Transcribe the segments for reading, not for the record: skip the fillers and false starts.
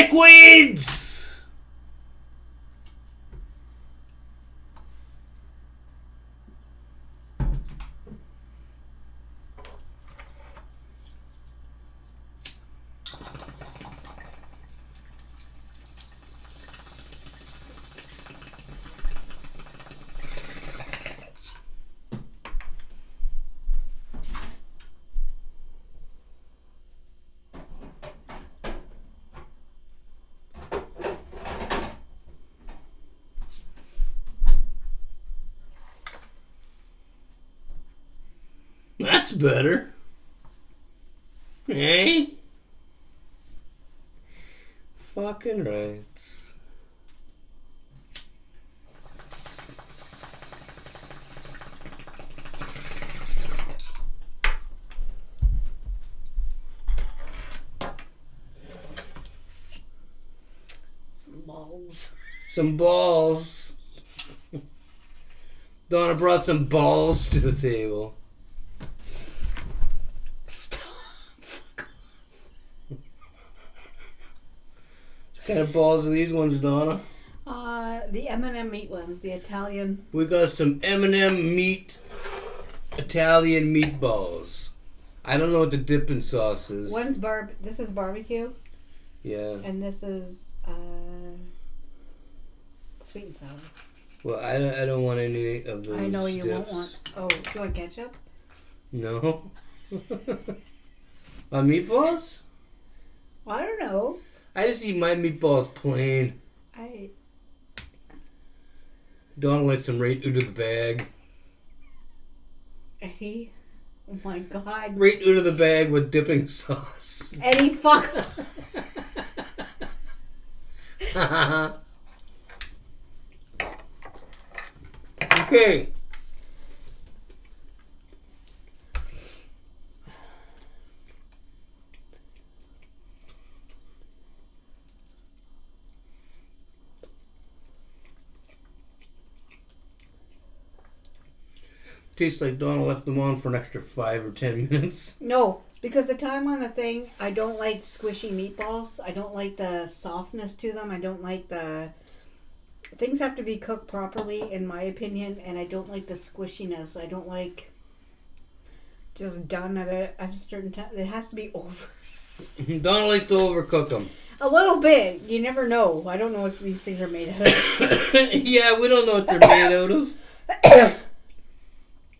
dickweeds! That's better. Hey? Fucking right. Some balls. Some balls. Donna brought some balls to the table. What kind of balls are these ones, Donna? The M&M meat ones, the Italian. We got some M&M meat, Italian meatballs. I don't know what the dipping sauce is. This is barbecue. Yeah. And this is sweet and sour. Well, I don't want any of those. I know you dips. won't want. Oh, do you want ketchup? No. On meatballs? Well, I don't know. I just eat my meatballs plain. Donna likes them right out of the bag. Eddie? Oh my God. Right out of the bag with dipping sauce. Eddie, fuck. Okay. Tastes like Donna left them on for an extra 5 or 10 minutes. No, because the time on the thing, I don't like squishy meatballs. I don't like the softness to them. I don't like the... Things have to be cooked properly, in my opinion, and I don't like the squishiness. I don't like just done at a certain time. It has to be over. Donna likes to overcook them. A little bit. You never know. I don't know what these things are made out of. Yeah, we don't know what they're made out of.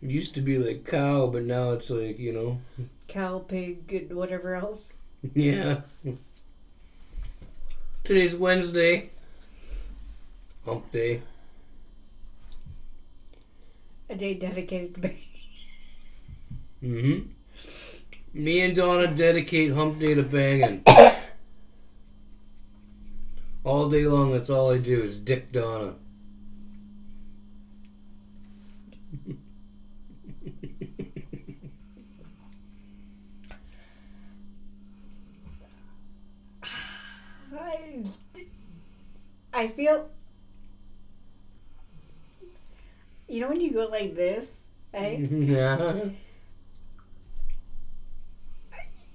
It used to be like cow, but now it's like, you know. Cow, pig, and whatever else. Yeah. Today's Wednesday. Hump day. A day dedicated to baking. Mm-hmm. Me and Donna dedicate hump day to banging. All day long, that's all I do is dick Donna. I feel... You know when you go like this, eh? Yeah.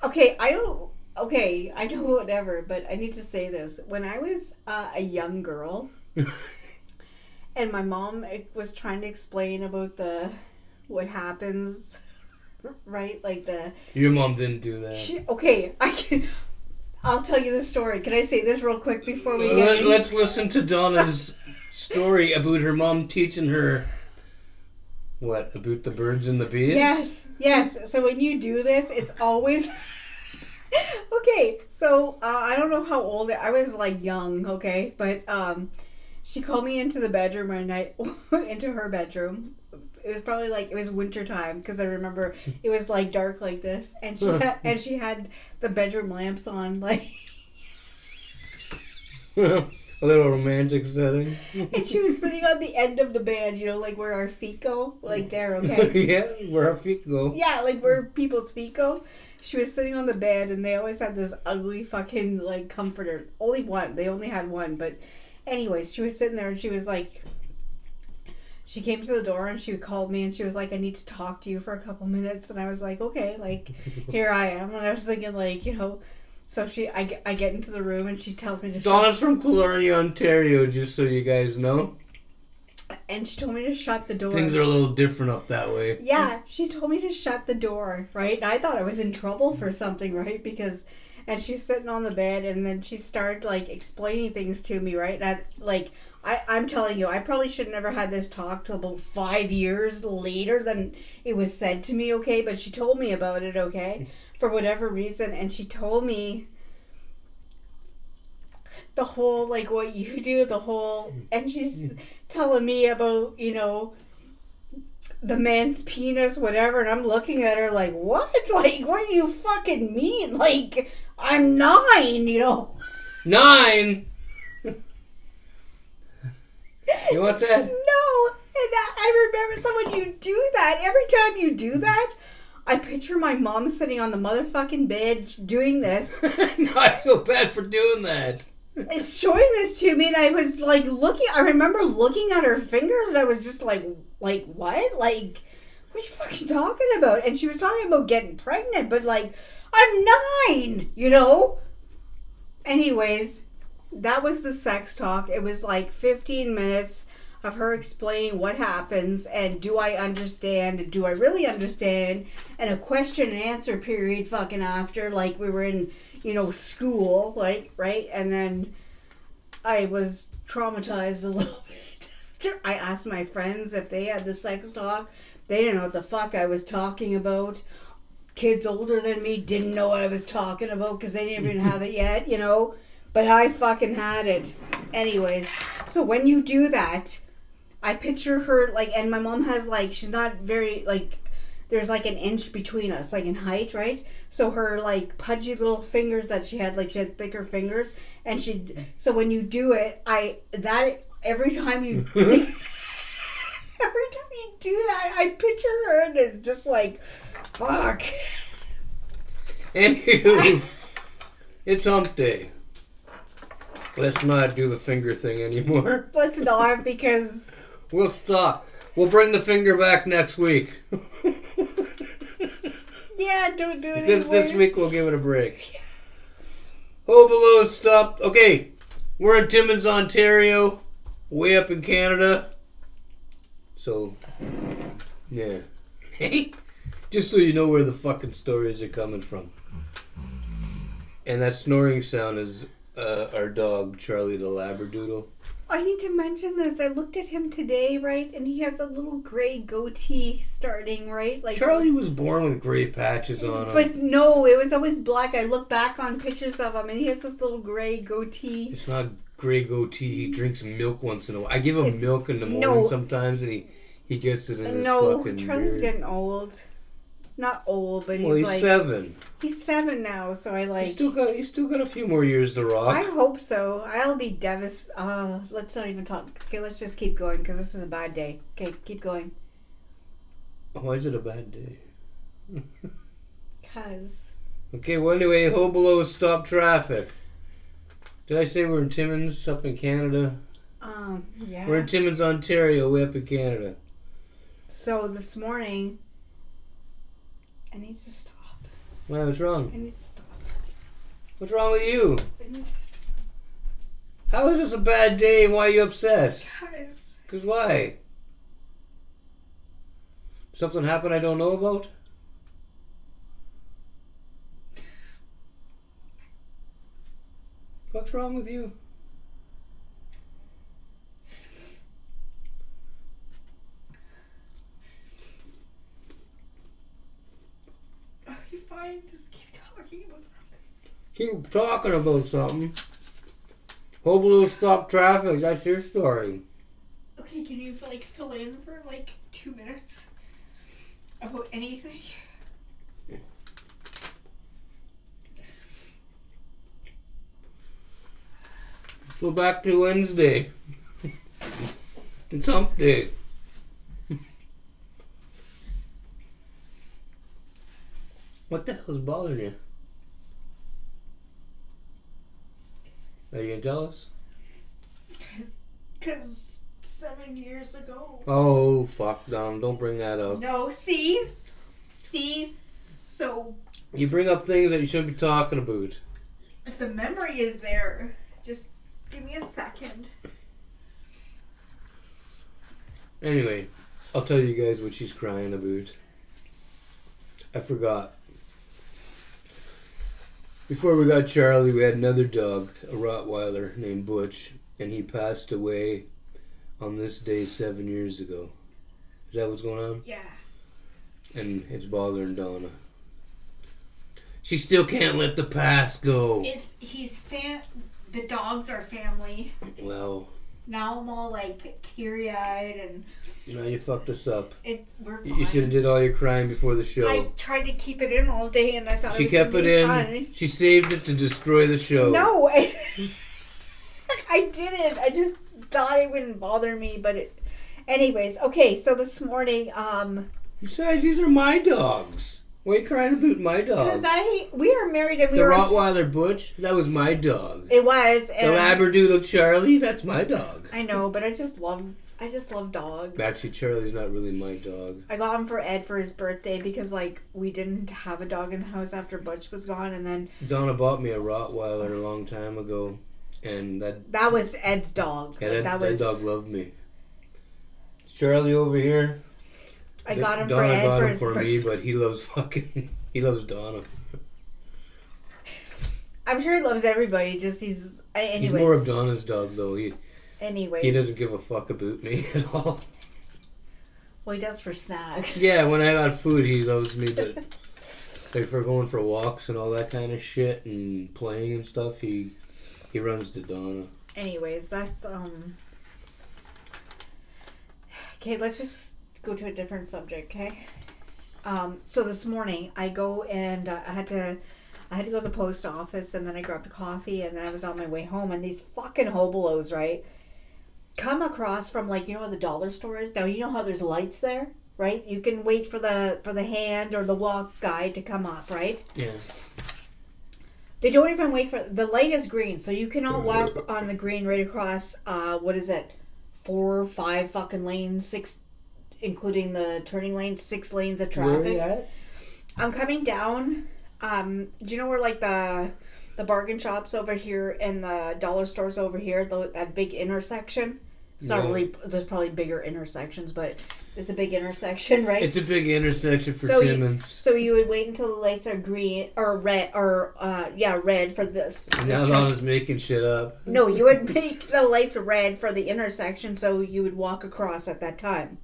Okay, I know whatever, but I need to say this. When I was a young girl, and my mom was trying to explain about what happens, right? Like Your mom didn't do that. I'll tell you the story. Can I say this real quick before we get in? Let's listen to Donna's story about her mom teaching her... What, about the birds and the bees? Yes. So when you do this, it's always... Okay, so I don't know how old I was, like young, okay? But she called me into the bedroom one night, into her bedroom. It was probably like, it was winter time, because I remember it was like dark like this. And she had the bedroom lamps on, like... A little romantic setting. And she was sitting on the end of the bed, you know, like where our feet go. Like there, okay? Yeah, where our feet go. Yeah, like where people's feet go. She was sitting on the bed, and they always had this ugly fucking, like, comforter. Only one. They only had one. But anyways, she was sitting there, and she was like... She came to the door, and she called me, and she was like, I need to talk to you for a couple minutes. And I was like, okay, like, here I am. And I was thinking, like, you know... So I get into the room and she tells me to Donna's from Killarney, Ontario, just so you guys know. And she told me to shut the door. Things are a little different up that way. Yeah, she told me to shut the door, right? And I thought I was in trouble for something, right? And she was sitting on the bed, and then she started, like, explaining things to me, right? And I'm telling you, I probably should have never had this talk till about 5 years later than it was said to me, okay? But she told me about it, okay? For whatever reason. And she told me the whole, like, what you do, and she's telling me about, you know, the man's penis, whatever, and I'm looking at her like, what? Like, what do you fucking mean? Like, I'm 9, you know? 9? You want that? No! And I remember, so when you do that, every time you do that, I picture my mom sitting on the motherfucking bed doing this. No, I feel bad for doing that. Showing this to me, and I was like I remember looking at her fingers, and I was just like what? Like, what are you fucking talking about? And she was talking about getting pregnant, but like, I'm 9, you know? Anyways, that was the sex talk. It was like 15 minutes of her explaining what happens, and do I understand? Do I really understand? And a question and answer period fucking after, like we were in, you know, school, like, right? And then I was traumatized a little bit. I asked my friends if they had the sex talk. They didn't know what the fuck I was talking about. Kids older than me didn't know what I was talking about because they didn't even have it yet, you know? But I fucking had it. Anyways, so when you do that, I picture her, like, and my mom has, like, she's not very, like, there's, like, an inch between us, like, in height, right? So her, like, pudgy little fingers that she had, like, she had thicker fingers, and so when you do it, every time you do that, I picture her, and it's just like, fuck. Anywho, it's hump day. Let's not do the finger thing anymore. Let's not, because... We'll stop. We'll bring the finger back next week. Yeah, don't do it anymore. This week we'll give it a break. Oh, below stopped. Okay, we're in Timmins, Ontario, way up in Canada. So, yeah. Just so you know where the fucking stories are coming from. And that snoring sound is our dog, Charlie the Labradoodle. I need to mention this. I looked at him today, right? And he has a little gray goatee starting, right? Like Charlie was born with gray patches on him. But no, it was always black. I look back on pictures of him, and he has this little gray goatee. It's not gray goatee. He drinks milk once in a while. I give him milk in the morning sometimes, and he gets it in his fucking Charlie's beard. Getting old. Not old, but he's like 7. He's 7 now, so I like. He's still got a few more years to rock. I hope so. I'll be devastated. Let's not even talk. Okay, let's just keep going because this is a bad day. Okay, keep going. Why is it a bad day? Cause. Okay, well anyway, Hobelo stopped traffic. Did I say we're in Timmins, up in Canada? Yeah. We're in Timmins, Ontario, way up in Canada. So this morning, I need to stop. Why, what's wrong? I need to stop. What's wrong with you? How is this a bad day and why are you upset? Because why? Something happened I don't know about? What's wrong with you? Are you fine? Just keep talking about something. Keep talking about something. Hopefully stop traffic. That's your story. Okay, can you fill in for 2 minutes about anything? So back to Wednesday. It's hump day. What the hell's bothering you? Are you gonna tell us? Because 7 years ago. Oh, fuck, Dom. Don't bring that up. No, see? So. You bring up things that you shouldn't be talking about. If the memory is there, just give me a second. Anyway, I'll tell you guys what she's crying about. I forgot. Before we got Charlie, we had another dog, a Rottweiler named Butch, and he passed away on this day 7 years ago. Is that what's going on? Yeah. And it's bothering Donna. She still can't let the past go. The dogs are family. Well, now I'm all like teary-eyed and. Now you fucked us up. We're fine. You should have did all your crying before the show. I tried to keep it in all day, and I thought she kept it in. Fun. She saved it to destroy the show. No, I didn't. I just thought it wouldn't bother me, but it. Anyways, okay. So this morning, Besides, these are my dogs. Why are you crying about my dogs? Because we are married and the Rottweiler Butch, that was my dog. It was. The Labradoodle Charlie, that's my dog. I know, but I just love dogs. Actually, Charlie's not really my dog. I got him for Ed for his birthday because, like, we didn't have a dog in the house after Butch was gone, and then Donna bought me a Rottweiler a long time ago, and that was Ed's dog. Yeah, that dog loved me. Charlie over here. I got him Donna for Ed got for him his for me, but he loves Donna. I'm sure he loves everybody. Anyways. He's more of Donna's dog, though. Anyways. He doesn't give a fuck about me at all. Well, he does for snacks. Yeah, when I got food, he loves me, but like for going for walks and all that kind of shit and playing and stuff, he runs to Donna. Anyways, that's okay, let's just go to a different subject, okay? So this morning I go and I had to go to the post office, and then I grabbed a coffee, and then I was on my way home, and these fucking hobolos, right, come across from, like, you know where the dollar store is? Now, you know how there's lights there, right? You can wait for the hand or the walk guy to come up, right? Yeah. They don't even wait for the light is green, so you cannot walk on the green right across. What is it? 4 or 5 fucking lanes, 6, including the turning lanes, 6 lanes of traffic. Where are you at? I'm coming down. Do you know where, like, the bargain shops over here and the dollar stores over here, that big intersection? It's not really. There's probably bigger intersections, but it's a big intersection, right? It's a big intersection for Timmins. So you would wait until the lights are green or red, or red for this. Now Donna's making shit up. No, you would make the lights red for the intersection, so you would walk across at that time.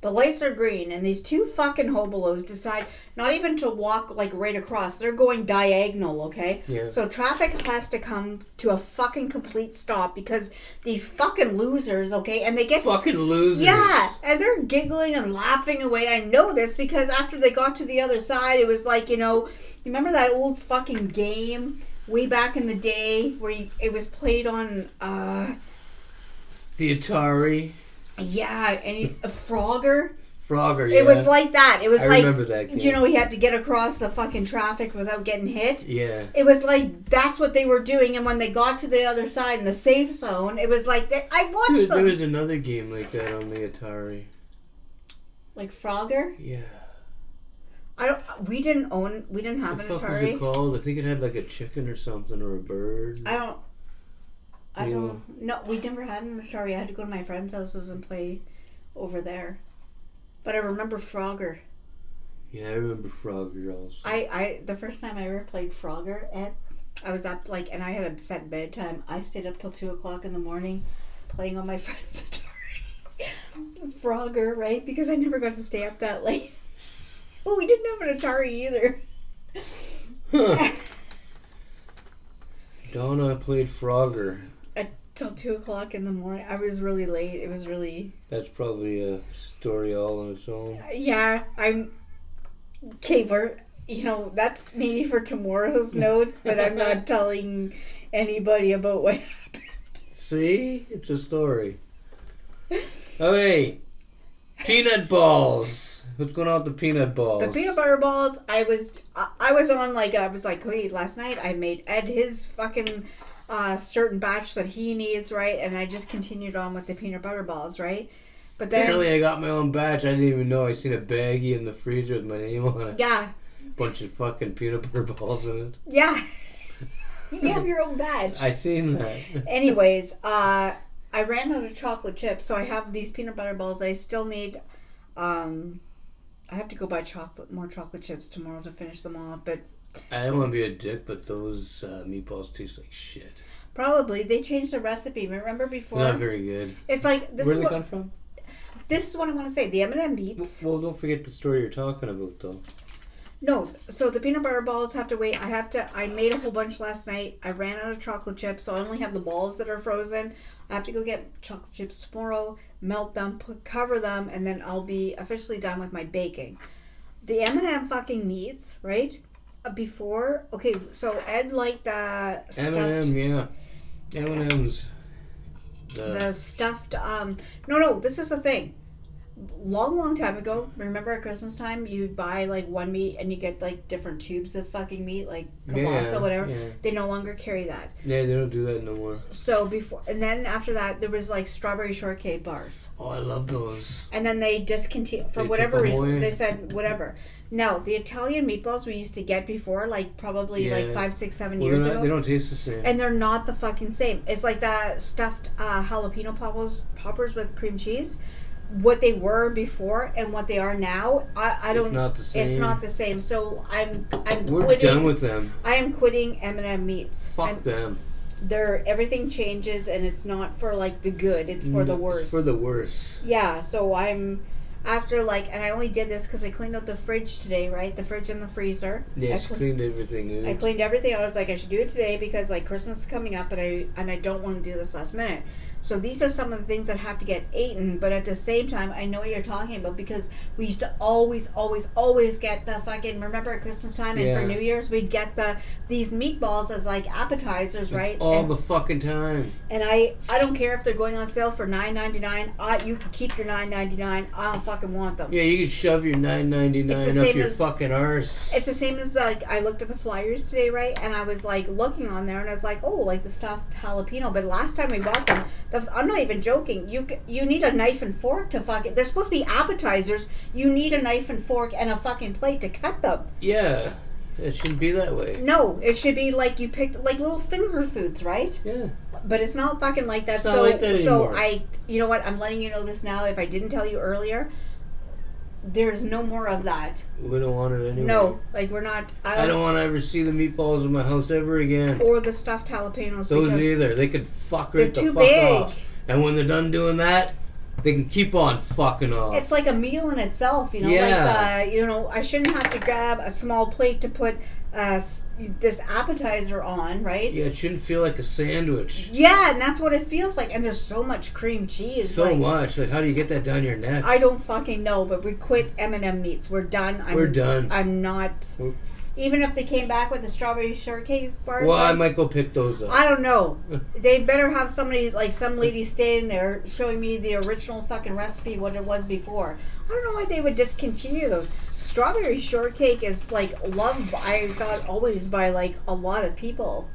The lights are green, and these 2 fucking hobolos decide not even to walk, like, right across. They're going diagonal, okay? Yeah. So traffic has to come to a fucking complete stop because these fucking losers, okay? And they get... Fucking losers. Yeah, and they're giggling and laughing away. I know this because after they got to the other side, it was like, you remember that old fucking game way back in the day where it was played on... The Atari... Yeah, and Frogger. Frogger, yeah. It was like that. It was I remember that game. He had to get across the fucking traffic without getting hit. Yeah. It was like, that's what they were doing, and when they got to the other side in the safe zone, it was like, I watched them. There was another game like that on the Atari. Like Frogger? Yeah. We didn't have an Atari. What the fuck was it called? I think it had like a chicken or something, or a bird. I don't. No, we never had an Atari. I had to go to my friends' houses and play over there. But I remember Frogger. Yeah, I remember Frogger also. The first time I ever played Frogger, I was up, like, and I had a set bedtime. I stayed up till 2:00 in the morning playing on my friend's Atari. Frogger, right? Because I never got to stay up that late. Oh, we didn't have an Atari either. Huh. Donna played Frogger. Till 2:00 in the morning. I was really late. It was really... That's probably a story all on its own. Yeah, okay, that's maybe for tomorrow's notes, but I'm not telling anybody about what happened. See? It's a story. Okay. Peanut balls. What's going on with the peanut balls? The peanut butter balls, I was on, like, wait, last night I made Ed his fucking... certain batch that he needs, right? And I just continued on with the peanut butter balls, right? But then apparently I got my own batch. I didn't even know. I seen a baggie in the freezer with my name on it. Yeah. Bunch of fucking peanut butter balls in it. Yeah. You have your own badge. I seen that. Anyways, I ran out of chocolate chips, so I have these peanut butter balls. I still need. I have to go buy more chocolate chips tomorrow to finish them off. But I don't want to be a dick, but those meatballs taste like shit. probably they changed the recipe. Remember before? They're not very good. It's like Where do they come from? This is what I want to say. The M&M meats. Well, don't forget the story you're talking about, though. No, so the peanut butter balls have to wait. I made a whole bunch last night. I ran out of chocolate chips, so I only have the balls that are frozen. I have to go get chocolate chips tomorrow, melt them, cover them, and then I'll be officially done with my baking. The M&M fucking meats, right? Before, okay, so Ed liked the stuffed... M&M, yeah. M&M's. The stuffed, no, this is the thing. Long time ago, remember at Christmas time, you'd buy like one meat and you get like different tubes of fucking meat, like kielbasa, whatever. Yeah. They no longer carry that. Yeah, they don't do that no more. So before, and then after that, there was like strawberry shortcake bars. Oh, I love those. And then they discontinued, for whatever reason, they said whatever. Now, the Italian meatballs we used to get before, like probably like 5, 6, 7 years ago. They don't taste the same. And they're not the fucking same. It's like that stuffed jalapeno poppers with cream cheese. What they were before and what they are now, I don't. It's not the same. It's not the same. So We're quitting. Done with them. I am quitting M&M meats. Fuck them. Everything changes and it's not for like the good. It's for the worse. It's for the worse. Yeah. So I'm after and I only did this because I cleaned out the fridge today, right? The fridge and the freezer. Yeah, I cleaned everything. I cleaned everything. I was like, I should do it today because like Christmas is coming up, and I don't want to do this last minute. So these are some of the things that have to get eaten, but at the same time, I know what you're talking about because we used to always get the fucking, remember at Christmas time and for New Year's, we'd get these meatballs as like appetizers, right? All the fucking time. And I don't care if they're going on sale for $9.99. You can keep your $9.99. I don't fucking want them. Yeah, you can shove your $9.99 up your fucking arse. It's the same as like, I looked at the flyers today, right? And I was like looking on there and I was like, oh, like the stuffed jalapeno. But last time we bought them, I'm not even joking. You need a knife and fork to fucking... They're supposed to be appetizers. You need a knife and fork and a fucking plate to cut them. Yeah. It shouldn't be that way. No. It should be like you picked... Like little finger foods, right? Yeah. But it's not fucking like that. It's not like that anymore. So you know what? I'm letting you know this now. If I didn't tell you earlier... There's no more of that. We don't want it anyway. No, like we're not... I don't want to ever see the meatballs in my house ever again. Or the stuffed jalapenos. Those either. They could fuck right the fuck big. off. And when they're done doing that, they can keep on fucking off. It's like a meal in itself, you know. Yeah. Like, I shouldn't have to grab a small plate to put this appetizer on, right? Yeah, it shouldn't feel like a sandwich. Yeah, and that's what it feels like. And there's so much cream cheese. So much. Like, how do you get that down your neck? I don't fucking know, but we quit M&M meats. We're done. We're done. I'm not... Even if they came back with the strawberry shortcake bars. Well, I might go pick those up. I don't know. They'd better have somebody, like some lady standing there showing me the original fucking recipe, what it was before. I don't know why they would discontinue those. Strawberry shortcake is like loved, I thought, always by like a lot of people.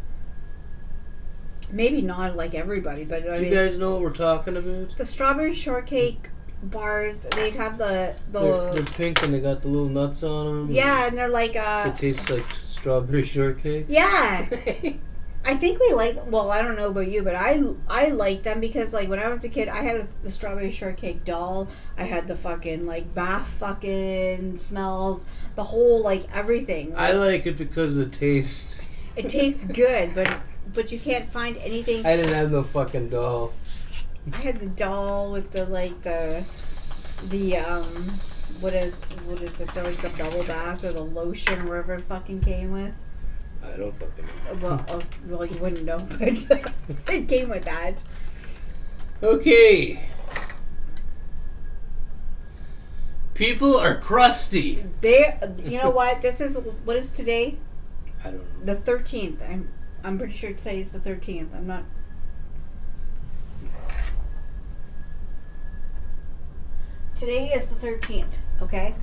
Maybe not like everybody, but I mean, you guys know what we're talking about? The strawberry shortcake bars, they'd have they're pink and they got the little nuts on them. Yeah, and they're like it tastes like strawberry shortcake. Yeah. I think we like, well, I don't know about you, but I like them because like when I was a kid, I had the strawberry shortcake doll. I had the fucking like bath fucking smells, the whole like everything. Like, I like it because of the taste. It tastes good, but you can't find anything. I didn't have no fucking doll. I had the doll with the like the what is it? The, like the bubble bath or the lotion or whatever it fucking came with. I don't fucking know. Well, you wouldn't know, but it came with that. Okay. People are crusty. You know what? What is today? I don't know. The 13th. I'm pretty sure today is the 13th. I'm not. Today is the 13th, okay?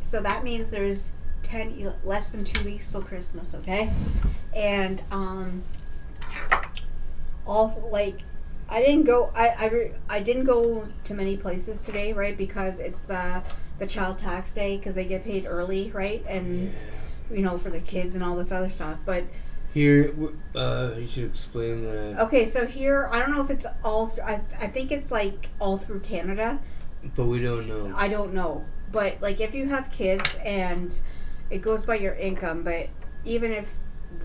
So that means there's less than 2 weeks till Christmas, okay? And also like I didn't go to many places today, right? Because it's the child tax day because they get paid early, right? And you know, for the kids and all this other stuff. But Here, you should explain that. Okay, so here, I don't know if it's all through, I think it's like all through Canada. But we don't know. I don't know. But like if you have kids and it goes by your income, but even if,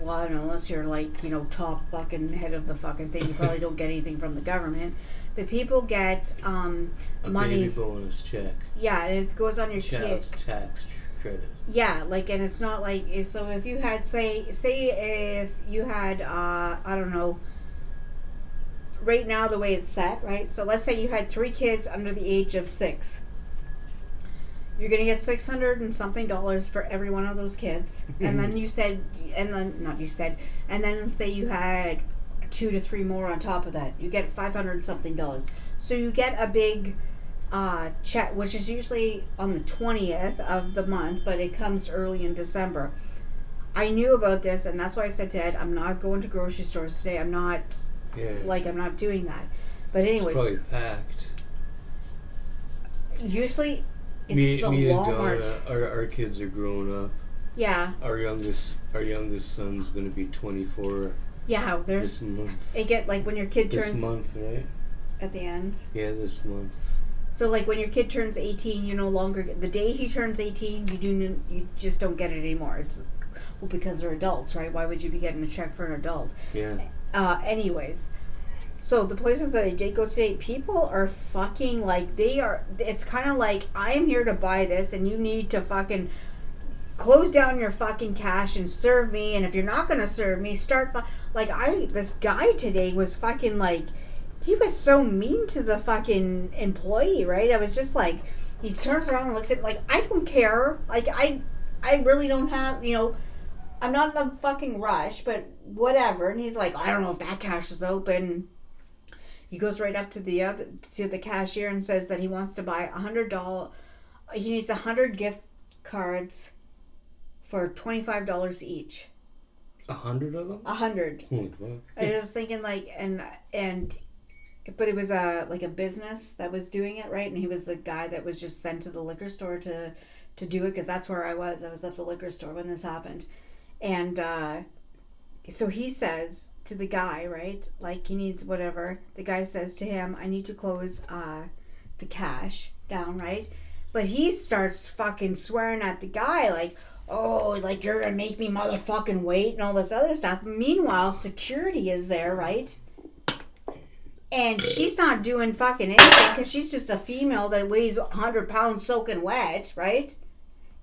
well, I don't know, unless you're like, top fucking head of the fucking thing, you probably don't get anything from the government. But people get A money. baby bonus check. Yeah, and it goes on your Child's kid. tax credit. Yeah, like, and it's not like, so if you had, say if you had, I don't know, right now the way it's set, right? So let's say you had 3 kids under the age of 6. You're gonna get $600 and something for every one of those kids, and then and then say you had 2 to 3 more on top of that. You get $500 and something. So you get a big check, which is usually on the 20th of the month, but it comes early in December. I knew about this, and that's why I said to Ed, I'm not going to grocery stores today. I'm not I'm not doing that. But anyways, It's probably packed. usually it's Me the and Walmart. Donna, our kids are growing up. Yeah. Our youngest son's gonna be 24 Yeah, this month. It get like when your kid This turns month, right? at the end. Yeah, this month. So like when your kid turns 18, you no longer the day he turns 18, you just don't get it anymore. It's because they're adults, right? Why would you be getting a check for an adult? Yeah. Anyways, so the places that I did go today, people are fucking like it's kind of like, I am here to buy this and you need to fucking close down your fucking cash and serve me, and if you're not gonna serve me, this guy today was fucking like, he was so mean to the fucking employee, right? I was just like, he turns around and looks at me like, I don't care, like I really don't have, I'm not in a fucking rush, but whatever. And he's like, I don't know if that cash is open. He goes right up to the cashier and says that he wants to buy $100. He needs 100 gift cards for $25 each. 100 of them? 100. Holy fuck! I was thinking like, but it was a business that was doing it, right? And he was the guy that was just sent to the liquor store to do it, because that's where I was. I was at the liquor store when this happened, and so he says to the guy, right? Like he needs whatever. The guy says to him, I need to close the cash down, right? But he starts fucking swearing at the guy like, oh, like you're gonna make me motherfucking wait and all this other stuff. Meanwhile, security is there, right? And she's not doing fucking anything because she's just a female that weighs 100 pounds soaking wet, right?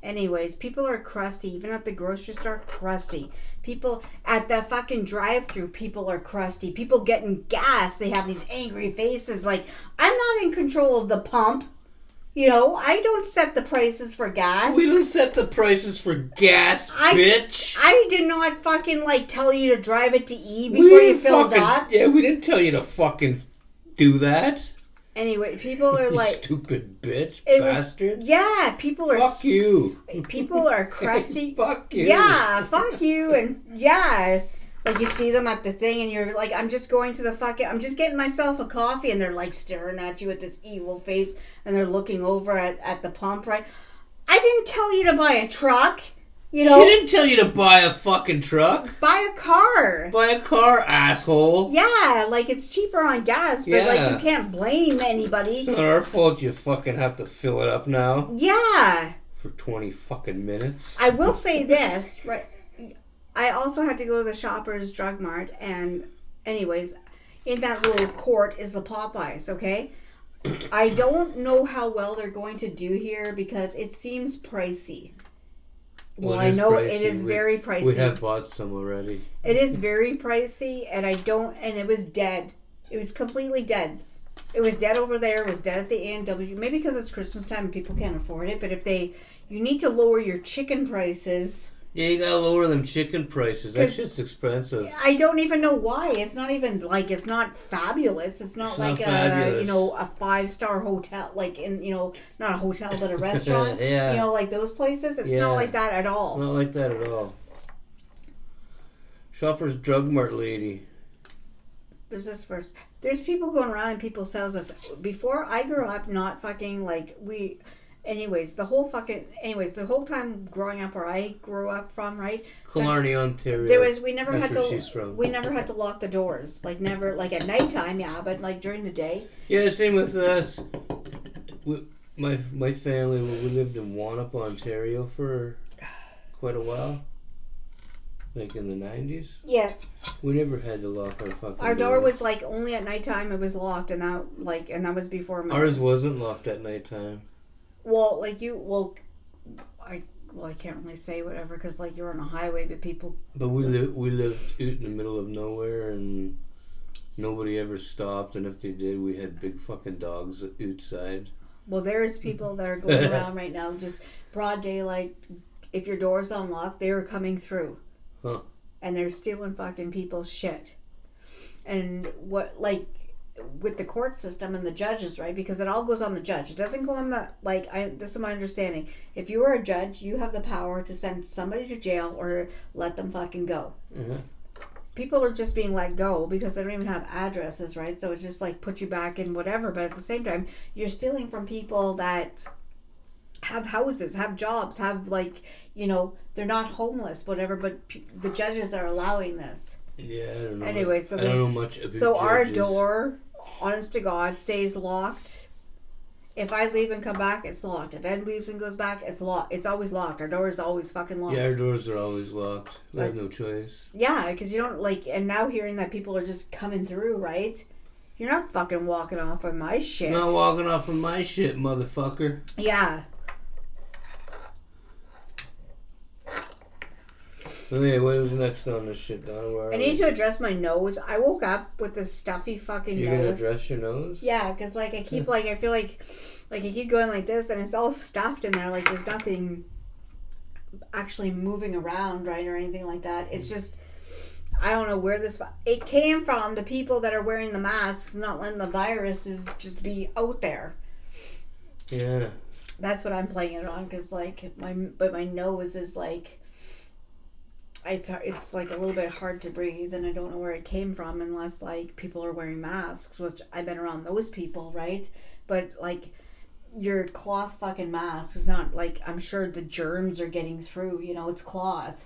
Anyways, people are crusty. Even at the grocery store, crusty. People at the fucking drive-thru, people are crusty. People getting gas, they have these angry faces like, I'm not in control of the pump. I don't set the prices for gas. We don't set the prices for gas, bitch. I did not fucking tell you to drive it to E before you filled up. Yeah, we didn't tell you to fucking do that. Anyway, people are like, stupid bitch, bastard. People are fuck you. People are crusty. Fuck you. Yeah, fuck you, and yeah. Like you see them at the thing and you're like, I'm just getting myself a coffee, and they're like staring at you with this evil face, and they're looking over at the pump, right? I didn't tell you to buy a truck, She didn't tell you to buy a fucking truck. Buy a car. Buy a car, asshole. Yeah, like it's cheaper on gas, but you can't blame anybody. It's not our fault you fucking have to fill it up now. Yeah. For 20 fucking minutes. I will say this, right? I also had to go to the Shoppers Drug Mart, and anyways, in that little court is the Popeyes, okay? I don't know how well they're going to do here because it seems pricey. Well, I know pricey. It is very pricey. We have bought some already. It is very pricey, and it was dead. It was completely dead. It was dead over there. It was dead at the A&W. Maybe because it's Christmas time and people can't afford it, but you need to lower your chicken prices. Yeah, you gotta lower them chicken prices. That shit's expensive. I don't even know why. It's not even it's not fabulous. It's not a 5-star hotel, not a hotel but a restaurant. Yeah. Like those places. It's not like that at all. It's not like that at all. Shoppers Drug Mart lady. There's people going around in people's houses. Before I grew up, not fucking Anyways, the whole time growing up where I grew up from, right? Killarney, Ontario. We never That's had where to she's from. we never had to lock the doors. Like never, like at nighttime, yeah, but like during the day. Yeah, same with us. My family, we lived in Wanup, Ontario for quite a while. Like in the 90s. Yeah. We never had to lock our fucking Our door doors. was like only at nighttime. It was locked, and that was before. Ours wasn't locked at nighttime. Well, I can't really say whatever because like you're on a highway, but people. But we lived out in the middle of nowhere, and nobody ever stopped. And if they did, we had big fucking dogs outside. Well, there's people that are going around right now, just broad daylight. If your door's unlocked, they are coming through. Huh. And they're stealing fucking people's shit. And with the court system and the judges, right? Because it all goes on the judge. It doesn't go on this is my understanding. If you are a judge, you have the power to send somebody to jail or let them fucking go. Mm-hmm. People are just being let go because they don't even have addresses, right? So it's just like put you back in whatever. But at the same time, you're stealing from people that have houses, have jobs, have they're not homeless, whatever. But the judges are allowing this. Yeah, I don't know. Anyway, so I don't know much about so judges. our door, honest to God, stays locked. If I leave and come back, it's locked. If Ed leaves and goes back, it's locked. It's always locked. Our door is always fucking locked. Yeah, our doors are always locked. We have no choice. Yeah, because you don't and now hearing that people are just coming through, right? You're not fucking walking off with my shit. Not walking off with my shit, motherfucker. Yeah. Okay, what was next on this shit, Donna? I need to address my nose. I woke up with this stuffy fucking You're nose. gonna address your nose? Yeah, because I keep I feel like I keep going like this, and it's all stuffed in there. Like there's nothing actually moving around, right, or anything like that. It's just I don't know where it came from. The people that are wearing the masks, not letting the viruses just be out there. Yeah. That's what I'm playing it on, because my nose is it's like a little bit hard to breathe, and I don't know where it came from unless people are wearing masks, which I've been around those people, right? But your cloth fucking mask is not I'm sure the germs are getting through, it's cloth.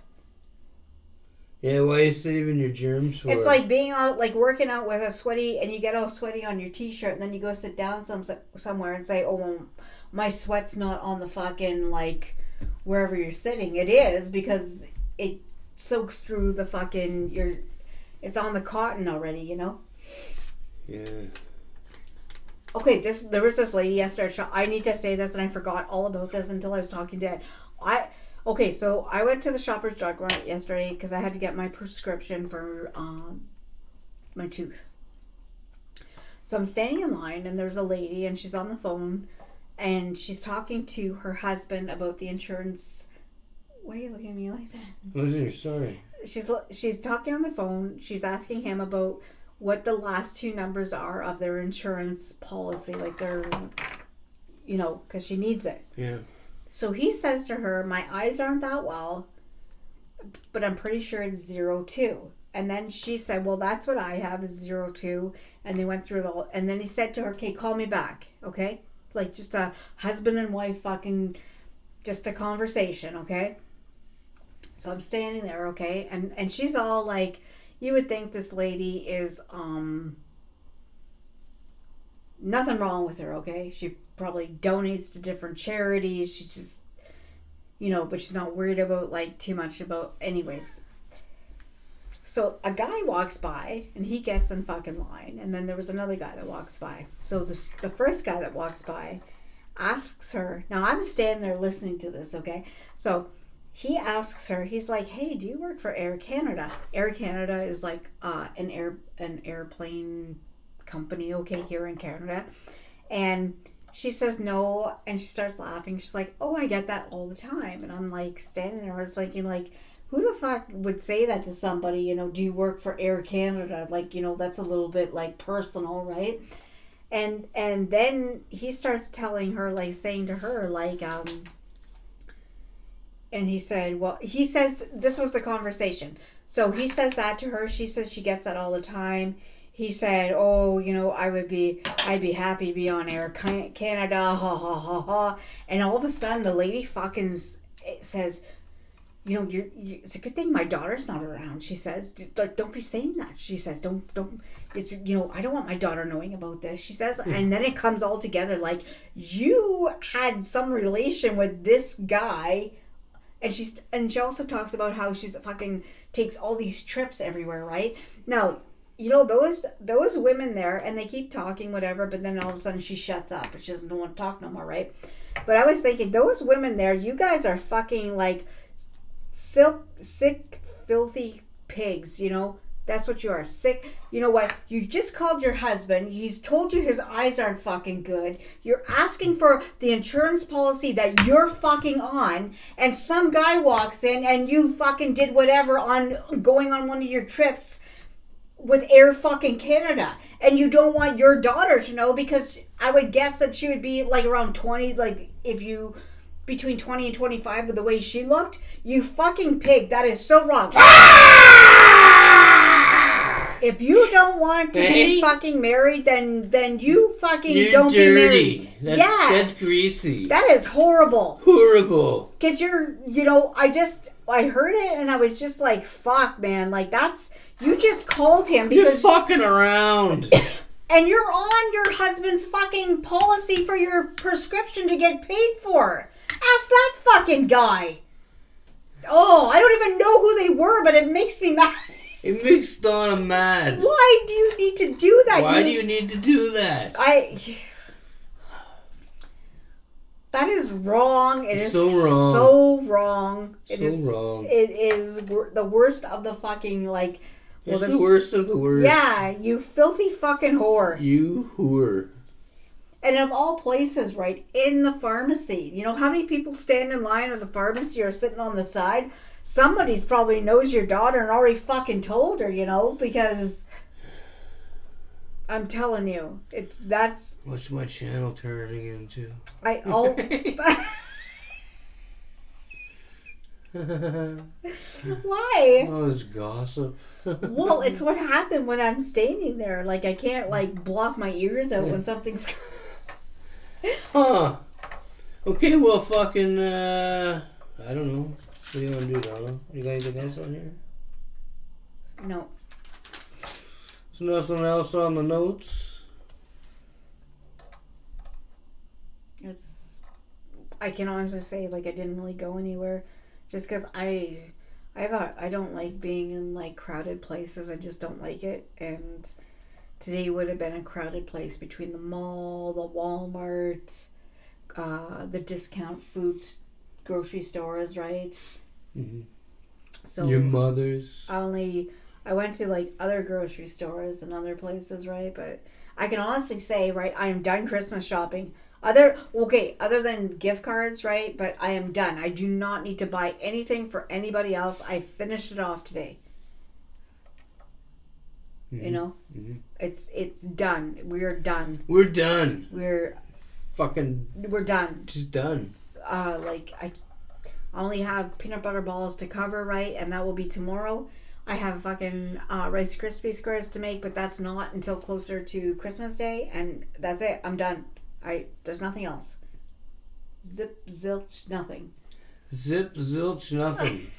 Yeah, why are you saving your germs for? It's like being out working out with a sweaty, and you get all sweaty on your t-shirt, and then you go sit down somewhere and say, oh well, my sweat's not on the fucking wherever you're sitting. It is, because it soaks through the fucking it's on the cotton already, Yeah. Okay, there was this lady yesterday. I need to say this, and I forgot all about this until I was talking to Ed. So I went to the Shoppers Drug Mart yesterday because I had to get my prescription for my tooth. So I'm standing in line, and there's a lady, and she's on the phone, and she's talking to her husband about the insurance. Why are you looking at me like that? What is it? Sorry. She's talking on the phone. She's asking him about what the last two numbers are of their insurance policy, their, because she needs it. Yeah. So he says to her, my eyes aren't that well, but I'm pretty sure it's 02. And then she said, well, that's what I have is 02. And they went through and then he said to her, okay, call me back. Okay. Just a husband and wife fucking, just a conversation. Okay. So I'm standing there, okay, and she's all you would think this lady is nothing wrong with her, okay? She probably donates to different charities. She's just but she's not worried about too much about anyways. So a guy walks by and he gets in fucking line, and then there was another guy that walks by. So the first guy that walks by asks her. Now I'm standing there listening to this, okay? So he asks her, he's like, hey, do you work for Air Canada? Air Canada is an airplane company, okay, here in Canada. And she says no, and she starts laughing. She's like, oh, I get that all the time. And I'm standing there, I was thinking who the fuck would say that to somebody, do you work for Air Canada? That's a little bit personal, right? And then he starts telling her, saying to her, and he said, he says, this was the conversation. So he says that to her. She says she gets that all the time. he said, "Oh, I'd be happy to be on Air Canada, ha ha ha ha." And all of a sudden, the lady fucking says, it's a good thing my daughter's not around. She says, like, don't be saying that. She says, don't. It's I don't want my daughter knowing about this. She says, and then it comes all together like you had some relation with this guy, and she also talks about how she's fucking takes all these trips everywhere, right? Now, those women there, and they keep talking whatever, but then all of a sudden she shuts up and she doesn't want to talk no more, right? But I was thinking, those women there, you guys are fucking like sick, filthy pigs, That's what you are, sick. You know what? You just called your husband. He's told you his eyes aren't fucking good. You're asking for the insurance policy that you're fucking on, and some guy walks in and you fucking did whatever on going on one of your trips with Air fucking Canada, and you don't want your daughter to know, because I would guess that she would be like around 20, like if you between 20 and 25 with the way she looked. You fucking pig. That is so wrong. If you don't want to be fucking married, then you fucking don't dirty. Be married. That's greasy. That is horrible. Horrible. Because I heard it and I was just like, fuck, man. Like, you just called him because... You're fucking around. And you're on your husband's fucking policy for your prescription to get paid for. Ask that fucking guy. Oh, I don't even know who they were, but it makes me mad. It makes Donna mad. Why do you need to do that? Why do you need to do that? That is wrong. It is so wrong. So wrong. It is the worst of the fucking, like... It's the worst of the worst. Yeah, you filthy fucking whore. You whore. And of all places, right, in the pharmacy. You know how many people stand in line at the pharmacy or sitting on the side? Somebody's probably knows your daughter and already fucking told her, because I'm telling you, that's... What's my channel turning into? Why? Oh, this gossip. Well, it's what happened when I'm standing there. Like, I can't, block my ears out when something's... Huh. Okay, well, fucking, I don't know. What do you want to do, Donna? You got anything else on here? No. There's nothing else on the notes? I can honestly say, I didn't really go anywhere. Just because I don't like being in, crowded places. I just don't like it. And today would have been a crowded place between the mall, the Walmart, the discount foods, grocery stores, right? Mm-hmm. So your mother's. I went to other grocery stores and other places, right? But I can honestly say, right, I am done Christmas shopping. Other than gift cards, right? But I am done. I do not need to buy anything for anybody else. I finished it off today. Mm-hmm. Mm-hmm. It's done. We're done. We're done. We're done. Just done. I only have peanut butter balls to cover, right? And that will be tomorrow. I have fucking Rice Krispie squares to make, but that's not until closer to Christmas Day, and that's it. I'm done. There's nothing else. Zip, zilch, nothing. Zip, zilch, nothing.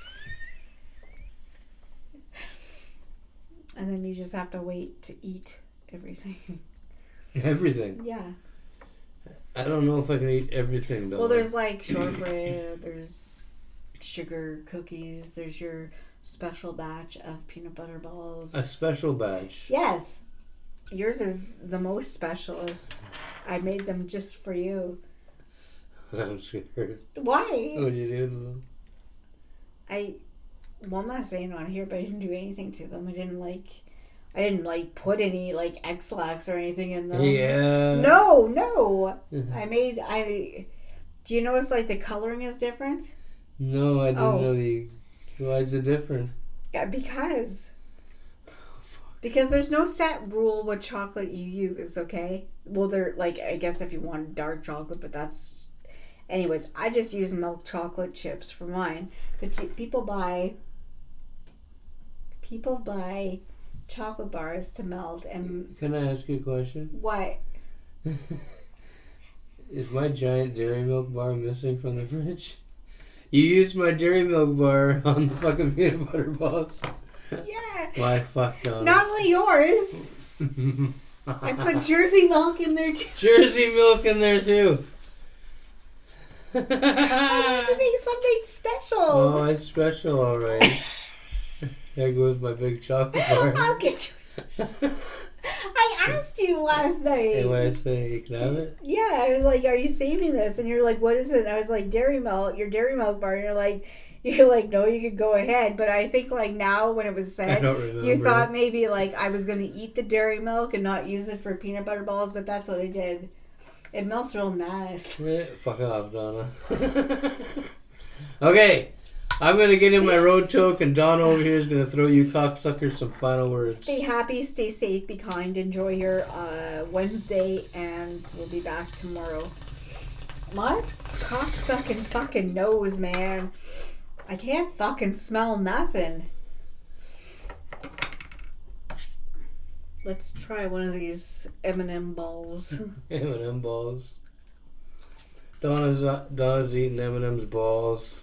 And then you just have to wait to eat everything. Everything? Yeah. I don't know if I can eat everything, though. Well, there's shortbread, there's sugar cookies, there's your special batch of peanut butter balls. A special batch? Yes. Yours is the most specialist. I made them just for you. I'm scared. Why? What did you do to them? I'm not saying on here, but I didn't do anything to them. I didn't put any X-Lax or anything in them. Yeah. No. Do you notice the coloring is different? No, I didn't really. Why is it different? Yeah, because there's no set rule what chocolate you use, okay? Well, they're I guess if you want dark chocolate, but that's... Anyways, I just use milk chocolate chips for mine. But people buy chocolate bars to melt. And Can I ask you a question? what? Is my giant dairy milk bar missing from the fridge? You used my dairy milk bar on the fucking peanut butter balls. Yeah. Why fuck on Not only yours. I put Jersey milk in there too. Jersey milk in there too. I wanted to make something special. Oh, it's special, alright. There goes my big chocolate bar. I'll get you. I asked you last night. And when I say you can have it? Yeah, I was like, "Are you saving this?" And you're like, "What is it?" And I was like, "Dairy milk, your dairy milk bar." And you're like, "No, you could go ahead." But I think like now when it was said, I don't remember. you thought maybe like I was gonna eat the dairy milk and not use it for peanut butter balls, but that's what I did. It melts real nice. Fuck off, Donna. Okay, I'm gonna get in my road toke, and Donna over here is gonna throw you cocksuckers some final words. Stay happy, stay safe, be kind, enjoy your Wednesday, and we'll be back tomorrow. My cocksucking fucking nose, man. I can't fucking smell nothing. Let's try one of these M&M balls. M&M balls. Donna's eating M&M's balls.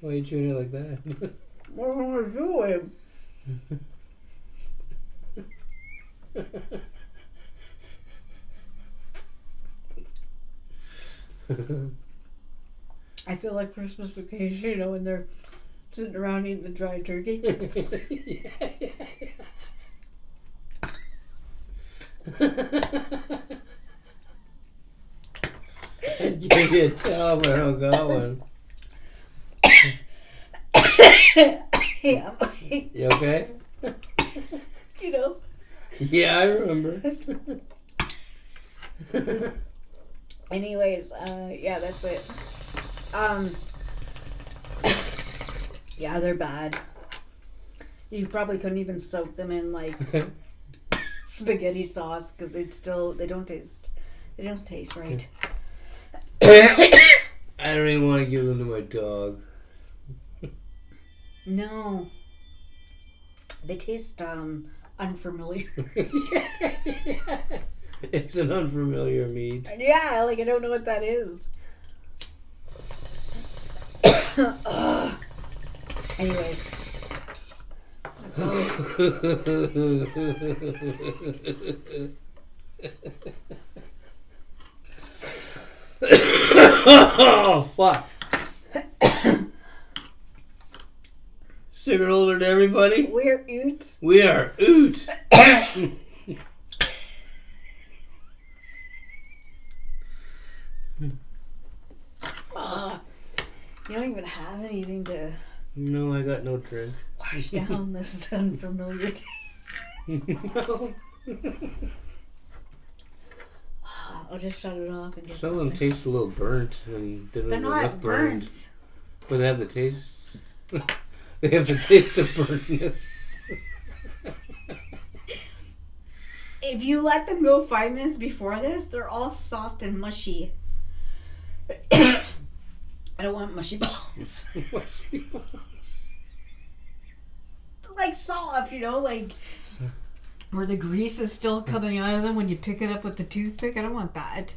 Why are you chewing it like that? What am I doing? I feel like Christmas vacation, you know, when they're sitting around eating the dry turkey. I'd give you a towel, but I don't got one. Yeah, You okay? you know. Yeah, I remember. Anyways, yeah, that's it. Yeah, they're bad. You probably couldn't even soak them in like spaghetti sauce because they don't taste right. I don't even want to give them to my dog. No, they taste unfamiliar. It's an unfamiliar meat. Yeah, like I don't know what that is. Anyways, that's all. Oh, fuck. Cigarette holder to everybody. We're oots. We are oot. You don't even have anything to No, I got no drink. wash down this unfamiliar taste. No. I'll just shut it off and get Some of them something. taste a little burnt and they don't They're even not look burned. burnt. But they have the taste. They have the taste of burntness. If you let them go 5 minutes before this, they're all soft and mushy. I don't want mushy balls. Like soft, you know, like where the grease is still coming out of them when you pick it up with the toothpick. I don't want that.